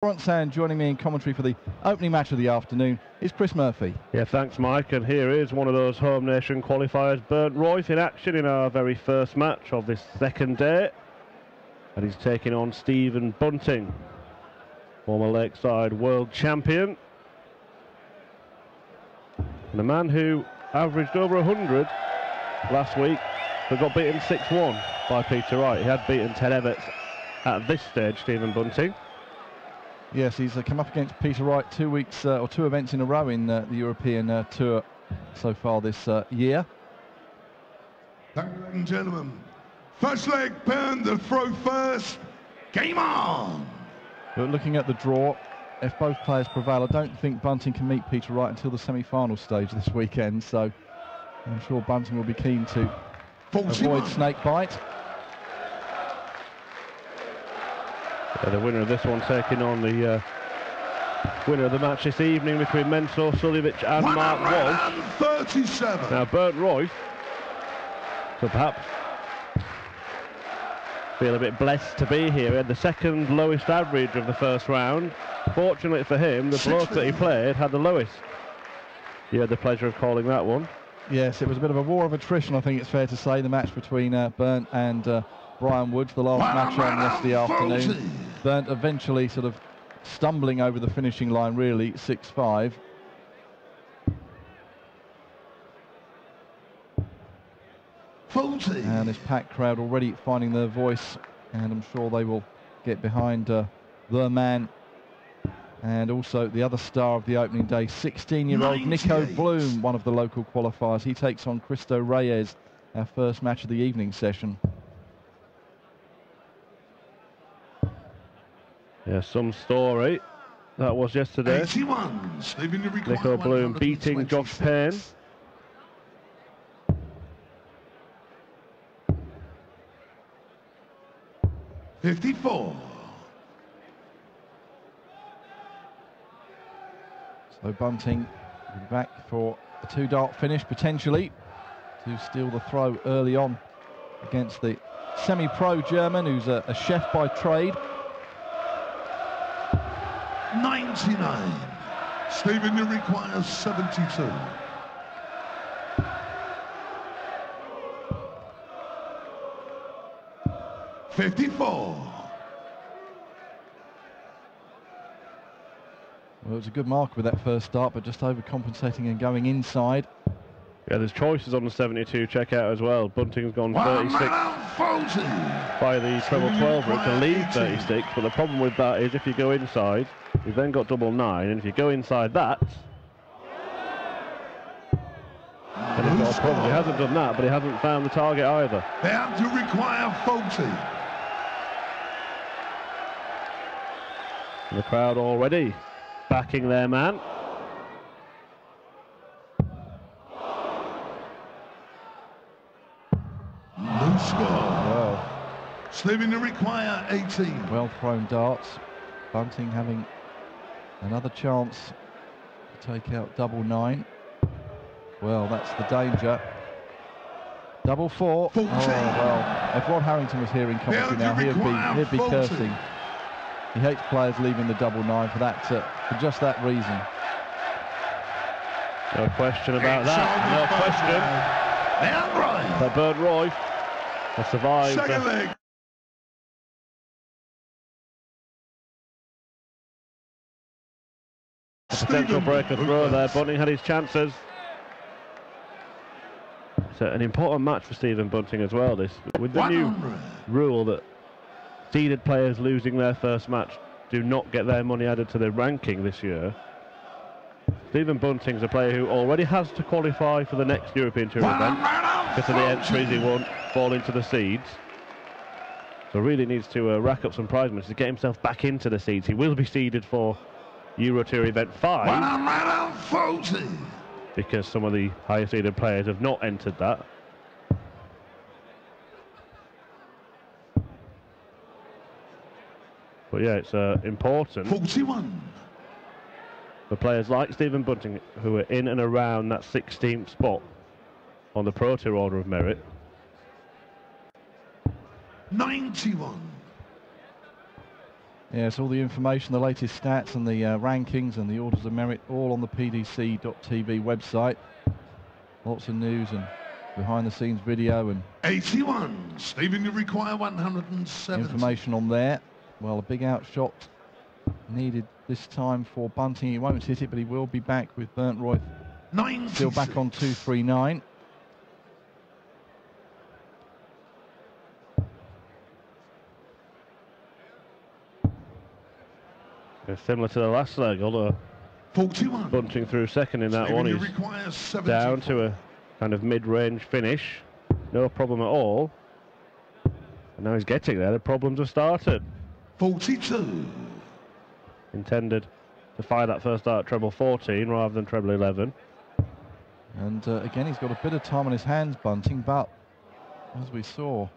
And joining me in commentary for the opening match of the afternoon is Chris Murphy. Yeah, thanks Mike, and here is one of those home nation qualifiers, Bernd Roith, in action in our very first match of this second day, and he's taking on Stephen Bunting, former Lakeside world champion, and a man who averaged over 100 last week but got beaten 6-1 by Peter Wright. He had beaten Ted Everts at this stage, Stephen Bunting. Yes, he's come up against Peter Wright 2 weeks or two events in a row in the European Tour so far this year. Thank you, ladies and gentlemen. First leg, Bernd, the throw first. Game on! But looking at the draw, if both players prevail, I don't think Bunting can meet Peter Wright until the semi-final stage this weekend, so I'm sure Bunting will be keen to 41. avoid snake bite. Yeah, the winner of this one taking on the winner of the match this evening between Menso Suljovic and Mark Walsh. 37. Now Bernd Roith, so perhaps feel a bit blessed to be here. He had the second lowest average of the first round. Fortunately for him, the bloke that he played had the lowest. You had the pleasure of calling that one. Yes, it was a bit of a war of attrition, I think it's fair to say, the match between Bernd and Brian Woods, the last match on yesterday afternoon. Bernd eventually sort of stumbling over the finishing line, really, 6-5. And this packed crowd already finding their voice, and I'm sure they will get behind the man. And also the other star of the opening day, 16-year-old Nico Bloom, one of the local qualifiers. He takes on Cristo Reyes, our first match of the evening session. Yeah, some story that was yesterday. 81. Nico Bloom beating Josh Payne. $54. So Bunting back for a two-dart finish, potentially, to steal the throw early on against the semi-pro German, who's a chef by trade. 99. Stephen, you require 72. $54. Well, it was a good mark with that first start, but just overcompensating and going inside. Yeah, there's choices on the 72 checkout as well. Bunting's gone 36 by the treble 12 route to lead 36, but the problem with that is if you go inside, you've then got double 9, and if you go inside that, then he's got a problem. He hasn't done that, but he hasn't found the target either. They have to require 40. And the crowd already backing their man. No score. Well, Stephen, you require 18. well thrown darts. Bunting having another chance to take out double 9. Well, that's the danger. Double 4. 14. Oh, well, if Rod Harrington was here in commentary now, he'd be cursing. He hates players leaving the double 9 for that, for just that reason. No question about that. No question. But Bernd Roith has survived. Second leg. A potential break of throw there. Bunting had his chances. It's an important match for Stephen Bunting as well, this. With the new rule that seeded players losing their first match do not get their money added to the ranking this year. Stephen Bunting's a player who already has to qualify for the next European Tour event. Because of the entries, he won't fall into the seeds. So really needs to rack up some prize money to get himself back into the seeds. He will be seeded for Euro Tour event 5. Because some of the higher seeded players have not entered that. But yeah, it's important 41. for players like Stephen Bunting, who are in and around that 16th spot on the Pro Tour Order of Merit. 91. Yes, all the information, the latest stats and the rankings and the orders of merit, all on the pdc.tv website. Lots of news and behind-the-scenes video and 81. Stephen, you require 170. information on there. Well, a big outshot needed this time for Bunting. He won't hit it, but he will be back with Bernd Roith still back on 239. Similar to the last leg, although 41. Bunting through second in that Stephen, one. you He's require 74. down to a kind of mid-range finish. No problem at all. And now he's getting there. The problems have started. 42. Intended to fire that first dart at treble 14 rather than treble 11. And again, he's got a bit of time on his hands, Bunting, but as we saw,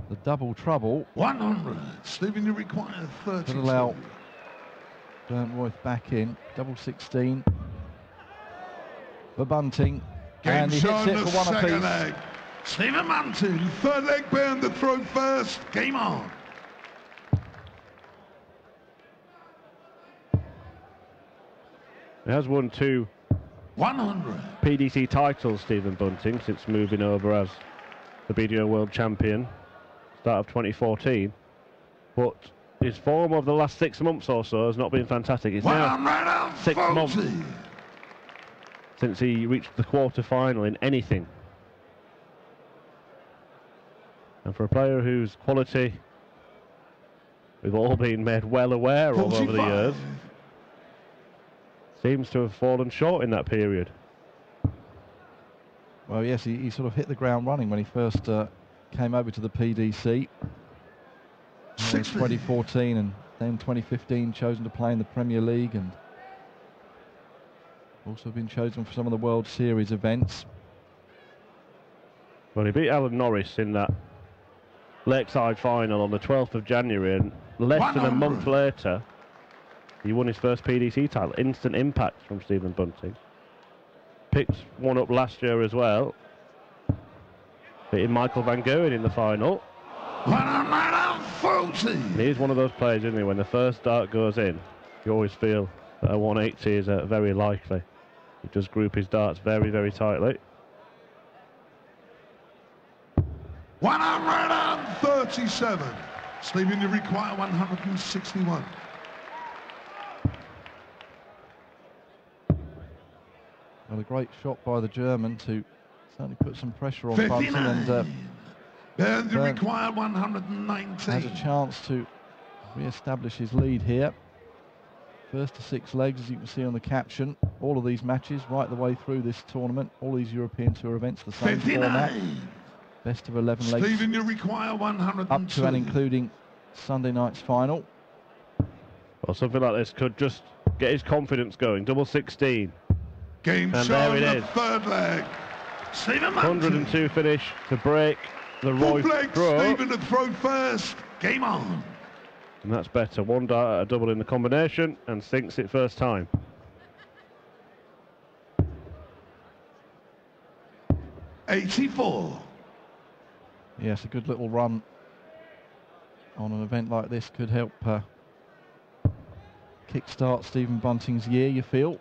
the double trouble 100. Stephen, you require 32. could allow Bernd Roith back in. Double 16 for Bunting. And he hits it for one apiece. Leg. Stephen Bunting, third leg, Bernd the throw first. Game on. He has won 2 100. PDC titles, Stephen Bunting, since moving over as the BDO World Champion, start of 2014. But his form of the last 6 months or so has not been fantastic. It's now 6 months since he reached the quarter-final in anything. And for a player whose quality we've all been made well aware of over the years, seems to have fallen short in that period. Well, yes, he sort of hit the ground running when he first came over to the PDC. In 2014 and then 2015 chosen to play in the Premier League and also been chosen for some of the World Series events. Well, he beat Alan Norris in that Lakeside final on the 12th of January, and less than a month later he won his first PDC title. Instant impact from Stephen Bunting. Picked one up last year as well, beating Michael Van Gerwen in the final. 140. And he's one of those players, isn't he? When the first dart goes in, you always feel that a 180 is very likely. He does group his darts very, very tightly. 137. Stephen, you require 161. Well, a great shot by the German to certainly put some pressure on Bunting, and Bernd, you Bernd require 119. has a chance to re-establish his lead here. First to 6 legs, as you can see on the caption. All of these matches right the way through this tournament, all these European Tour events, the same 59. format. Best of 11 legs. Stephen, you require 102. Up to and including Sunday night's final. Well, something like this could just get his confidence going. Double 16. Game And show, there it the is. third leg. Stephen Bunting. 102 finish to break the Roith Full leg, throw. Stephen to throw first. Game on. And that's better. One dart at a double in the combination and sinks it first time. '84. Yes, a good little run on an event like this could help kickstart Stephen Bunting's year, you feel.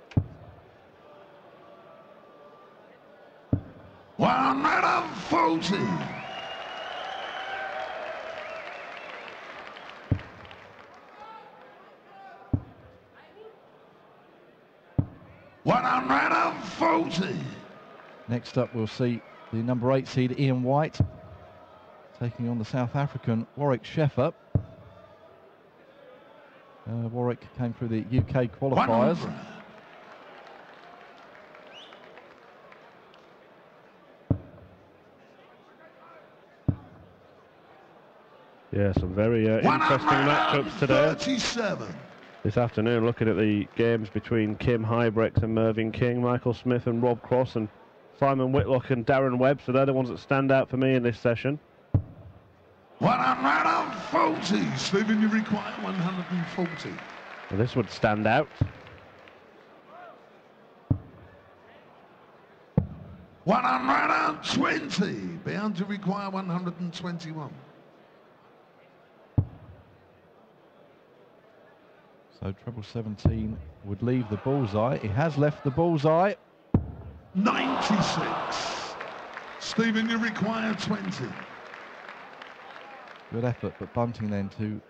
140. Next up, we'll see the number 8 seed Ian White taking on the South African Warwick Sheffer. Warwick came through the UK qualifiers. 100. Yeah, some very interesting matchups today. 37. This afternoon, looking at the games between Kim Hybrex and Mervyn King, Michael Smith and Rob Cross, and Simon Whitlock and Darren Webb. So they're the ones that stand out for me in this session. 140. Stephen, you require 140. Well, this would stand out. 120. Bound to require 121. So treble 17 would leave the bullseye. He has left the bullseye. 96. Stephen, you require 20. Good effort, but Bunting then to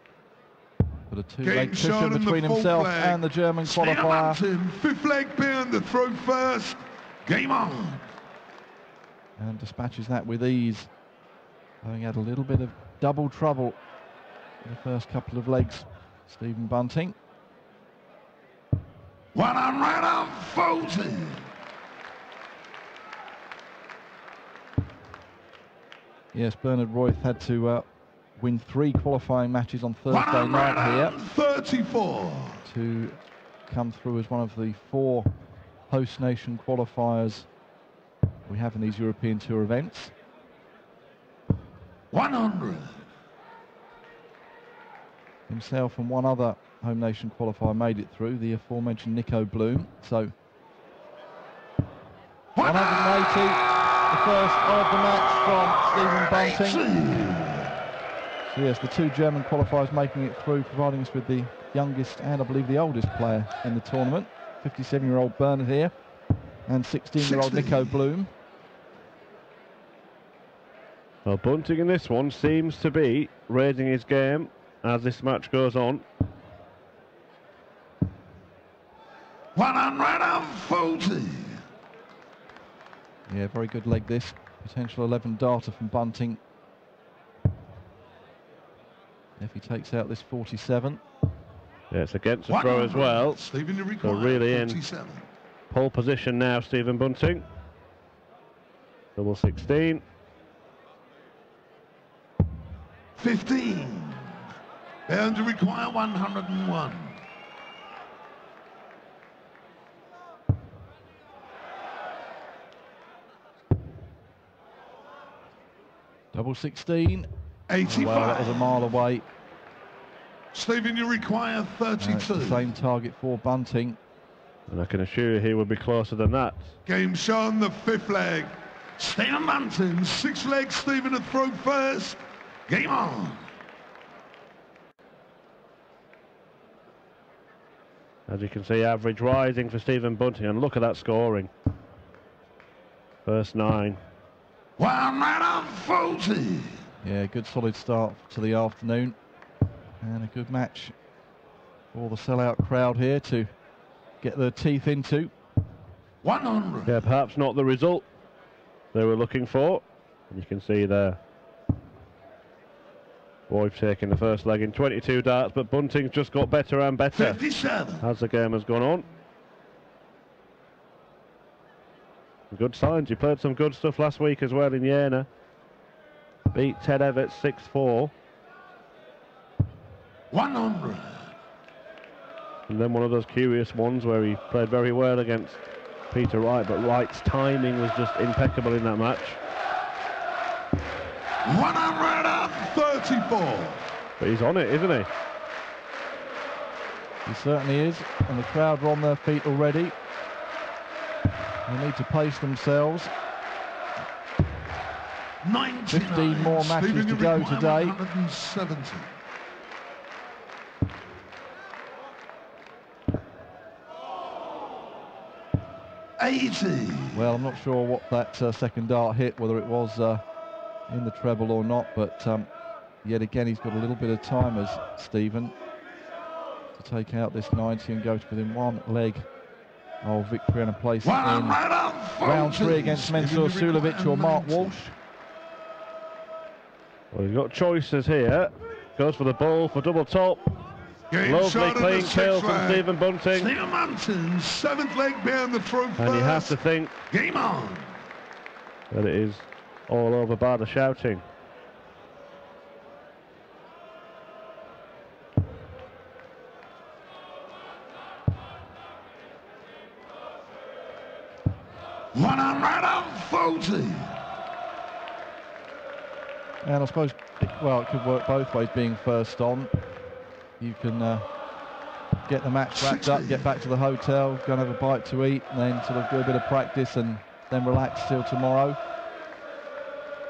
put a two-leg cushion shown in between the fourth himself leg. and the German qualifier. Bunting, fifth leg behind the throw first. Game on. And dispatches that with ease. Having had a little bit of double trouble in the first couple of legs, Stephen Bunting. 140. Yes, Bernd Roith had to win 3 qualifying matches on Thursday night here 34 to come through as one of the 4 host nation qualifiers we have in these European Tour events. 100. Himself and one other home nation qualifier made it through, the aforementioned Nico Bloom. So 180, the first of the match from Stephen Bunting. So yes, the 2 German qualifiers making it through, providing us with the youngest and I believe the oldest player in the tournament. 57-year-old Bernard here and 16-year-old Nico Bloom. Well, Bunting in this one seems to be raising his game as this match goes on. 140. Yeah, very good leg this. Potential 11 darter from Bunting. If he takes out this 47. Yeah, it's against the throw as well. Stephen, you So really 47. in pole position now, Stephen Bunting. Double 16. 15. And you require 101. Double 16. 85. Well, that was a mile away. Stephen, you require 32. It's the same target for Bunting. And I can assure you he will be closer than that. Game shown, the 5th leg. Stephen Bunting, 6th leg, Stephen at throw first. Game on. As you can see, average rising for Stephen Bunting, and look at that scoring. First 9. 140. Yeah, good solid start to the afternoon. And a good match for the sellout crowd here to get their teeth into. 100. Yeah, perhaps not the result they were looking for. And you can see there, Roith taking the first leg in 22 darts, but Bunting's just got better and better 57. as the game has gone on. Good signs. He played some good stuff last week as well in Jena. Beat Ted Evans 6-4. 100. And then one of those curious ones where he played very well against Peter Wright, but Wright's timing was just impeccable in that match. 134. But he's on it, isn't he? He certainly is. And the crowd are on their feet already. They need to pace themselves. 99. 15 more matches Stephen, to you go require today. 170. Well, I'm not sure what that second dart hit, whether it was in the treble or not, but yet again he's got a little bit of time as Stephen to take out this 90 and go to within 1 leg of victory and a place in round 3 against Mensur Sulovic or Mark Walsh. Well, he's got choices here. Goes for the ball for double top. Lovely clean kill from Stephen Bunting. Stephen Bunting, 7th leg behind the throw first. And you have to think Game on. that it is all over by the shouting. And I suppose, well, it could work both ways being first on. You can get the match wrapped up, get back to the hotel, go and have a bite to eat, and then sort of do a bit of practice and then relax till tomorrow.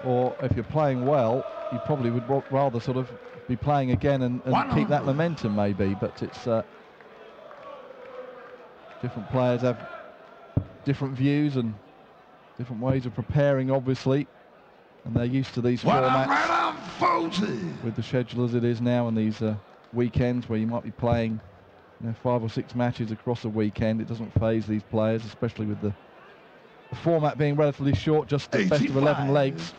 Or if you're playing well, you probably would rather sort of be playing again and keep that momentum maybe. But it's different players have different views and different ways of preparing, obviously, and they're used to these formats with the schedule as it is now, and these weekends where you might be playing 5 or 6 matches across a weekend. It doesn't faze these players, especially with the format being relatively short, just the best of 11 legs.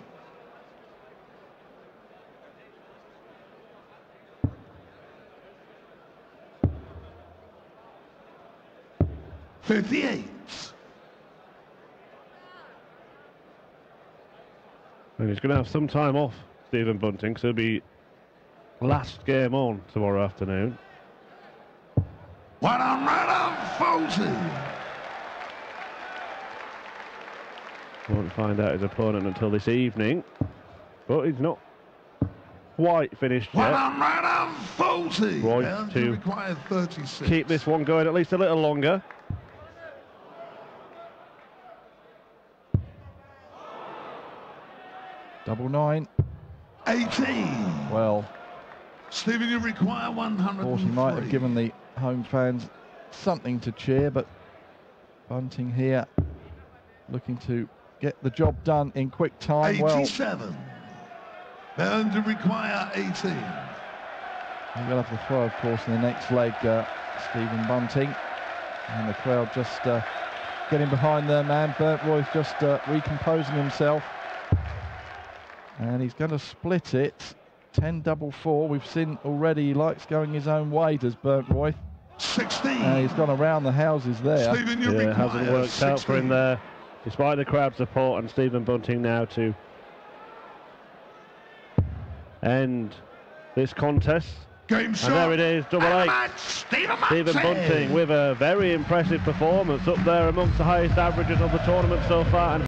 And he's going to have some time off, Stephen Bunting, because he'll be last game on tomorrow afternoon. 140. Won't find out his opponent until this evening, but he's not quite finished yet. 140. Roith to keep this one going at least a little longer. Double 9. 18. Well, Stephen, you require 103. of course, he might have given the home fans something to cheer, but Bunting here looking to get the job done in quick time. 87. Bernd to require 18. He'll have the throw, of course, in the next leg, Stephen Bunting. And the crowd just getting behind their man. Bernd Roith just recomposing himself. And he's going to split it. 10-4. We've seen already he likes going his own way, does Bernd Roith. 16. And he's gone around the houses there. Stephen, it hasn't worked out for him there, despite the crowd support, and Stephen Bunting now to end this contest. Game shot. And there it is, double 8. Stephen Bunting with a very impressive performance, up there amongst the highest averages of the tournament so far. And